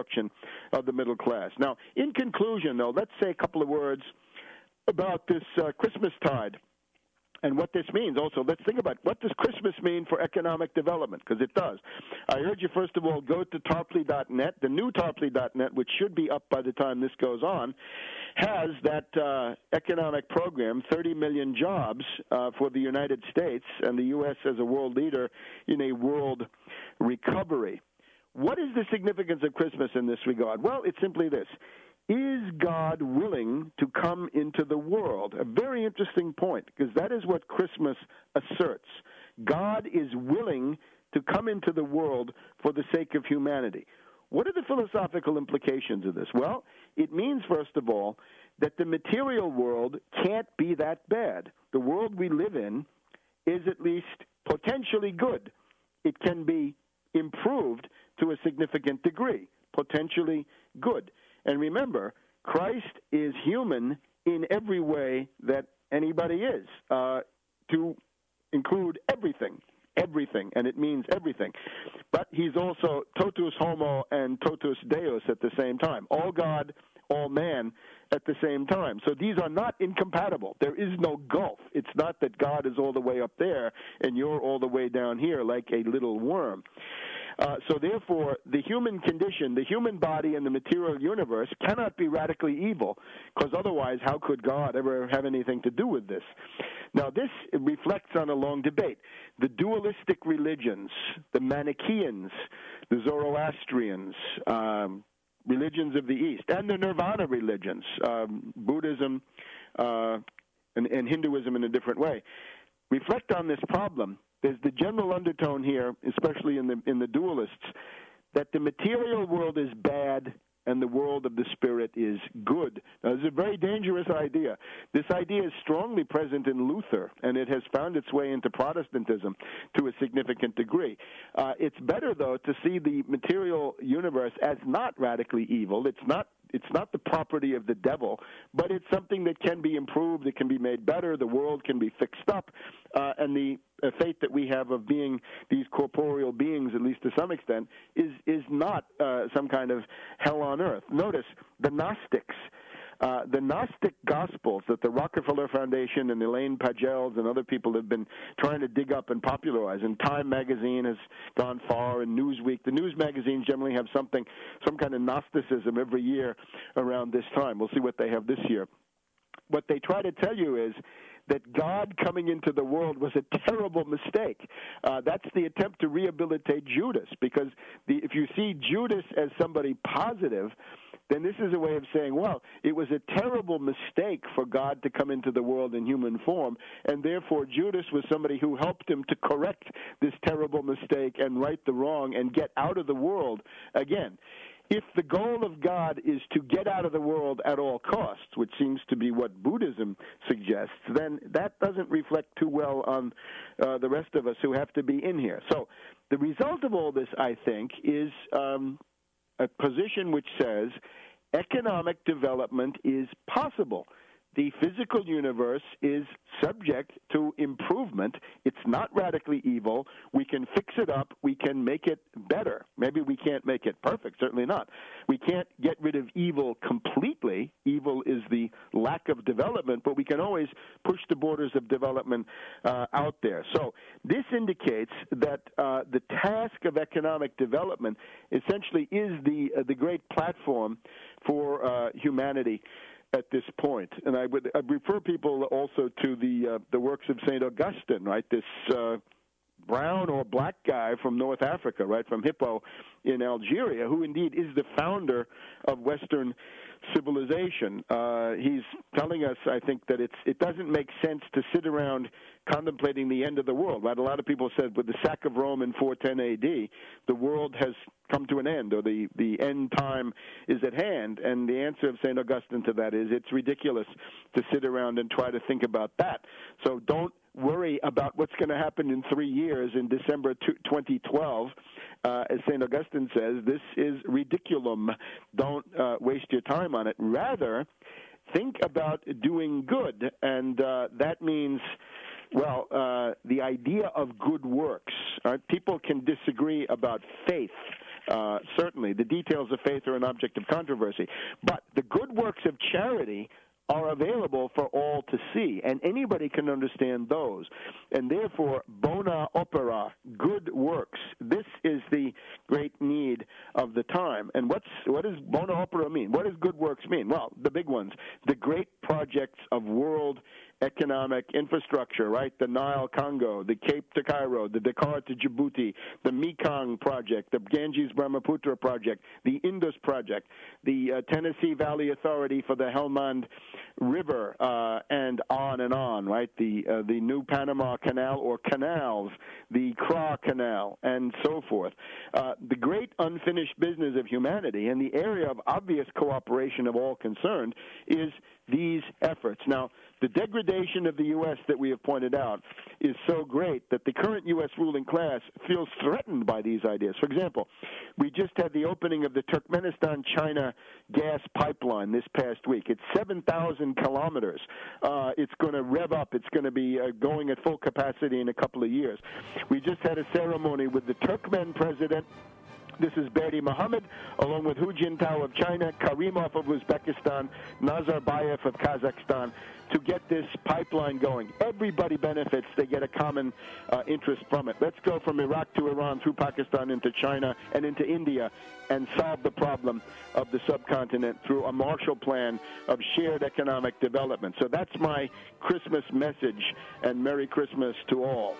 destruction of the middle class. Now, in conclusion, though, let's say a couple of words about this Christmastide and what this means. Also, let's think about what does Christmas mean for economic development, because it does. I urge you, first of all, go to tarpley.net. The new tarpley.net, which should be up by the time this goes on, has that economic program, 30 million jobs for the United States and the U.S. as a world leader in a world recovery. What is the significance of Christmas in this regard? Well, it's simply this. Is God willing to come into the world? A very interesting point, because that is what Christmas asserts. God is willing to come into the world for the sake of humanity. What are the philosophical implications of this? Well, it means, first of all, that the material world can't be that bad. The world we live in is at least potentially good. It can be improved to a significant degree, potentially good. And remember, Christ is human in every way that anybody is, to include everything, and it means everything. But he's also totus homo and totus deus at the same time, all God, all man at the same time. So these are not incompatible. There is no gulf. It's not that God is all the way up there and you're all the way down here like a little worm. So therefore, the human condition, the human body and the material universe cannot be radically evil, because otherwise how could God ever have anything to do with this? Now, this reflects on a long debate. The dualistic religions, the Manichaeans, the Zoroastrians, religions of the East, and the Nirvana religions, Buddhism and Hinduism in a different way, reflect on this problem. There's the general undertone here, especially in the dualists, that the material world is bad and the world of the spirit is good. Now, this is a very dangerous idea. This idea is strongly present in Luther, and it has found its way into Protestantism to a significant degree. It's better, though, to see the material universe as not radically evil. It's not the property of the devil, but it's something that can be improved, it can be made better, the world can be fixed up, and the fate that we have of being these corporeal beings, at least to some extent, is not some kind of hell on earth. Notice the Gnostics. The Gnostic Gospels that the Rockefeller Foundation and Elaine Pagels and other people have been trying to dig up and popularize, and Time magazine has gone far, and Newsweek. The news magazines generally have some kind of Gnosticism every year around this time. We'll see what they have this year. What they try to tell you is that God coming into the world was a terrible mistake. That's the attempt to rehabilitate Judas, because if you see Judas as somebody positive, then this is a way of saying, well, it was a terrible mistake for God to come into the world in human form, and therefore Judas was somebody who helped him to correct this terrible mistake and right the wrong and get out of the world again. If the goal of God is to get out of the world at all costs, which seems to be what Buddhism suggests, then that doesn't reflect too well on the rest of us who have to be in here. So the result of all this, I think, is a position which says economic development is possible. The physical universe is subject to improvement. It's not radically evil. We can fix it up. We can make it better. Maybe we can't make it perfect, certainly not. We can't get rid of evil completely. Evil is the lack of development, but we can always push the borders of development out there. So this indicates that the task of economic development essentially is the great platform for humanity at this point. And I'd refer people also to the works of St. Augustine, right? This brown or black guy from North Africa, right, from Hippo in Algeria, who indeed is the founder of Western civilization. He's telling us, I think, that it doesn't make sense to sit around contemplating the end of the world, right? A lot of people said with the sack of Rome in 410 A.D., the world has come to an end, or the end time is at hand. And the answer of St. Augustine to that is it's ridiculous to sit around and try to think about that. So don't worry about what's going to happen in 3 years in December 2012. As St. Augustine says, this is ridiculum. Don't waste your time on it. Rather, think about doing good, and that means, well, the idea of good works. Right? People can disagree about faith certainly. The details of faith are an object of controversy. But the good works of charity are available for all to see, and anybody can understand those. And therefore, bona opera, good works, this is the great need of the time. And what does bona opera mean? What does good works mean? Well, the big ones, the great projects of world economic infrastructure, right? The Nile-Congo, the Cape to Cairo, the Dakar to Djibouti, the Mekong project, the Ganges-Brahmaputra project, the Indus project, the Tennessee Valley Authority for the Helmand River, and on, right? The new Panama Canal or canals, the Kra Canal, and so forth. The great unfinished business of humanity and the area of obvious cooperation of all concerned is these efforts. Now, the degradation of the U.S. that we have pointed out is so great that the current U.S. ruling class feels threatened by these ideas. For example, we just had the opening of the Turkmenistan-China gas pipeline this past week. It's 7,000 kilometers. It's going to rev up. It's going to be going at full capacity in a couple of years. We just had a ceremony with the Turkmen president. This is Berdi Mohammed, along with Hu Jintao of China, Karimov of Uzbekistan, Nazarbayev of Kazakhstan, to get this pipeline going. Everybody benefits. They get a common interest from it. Let's go from Iraq to Iran, through Pakistan, into China, and into India, and solve the problem of the subcontinent through a Marshall Plan of shared economic development. So that's my Christmas message, and Merry Christmas to all.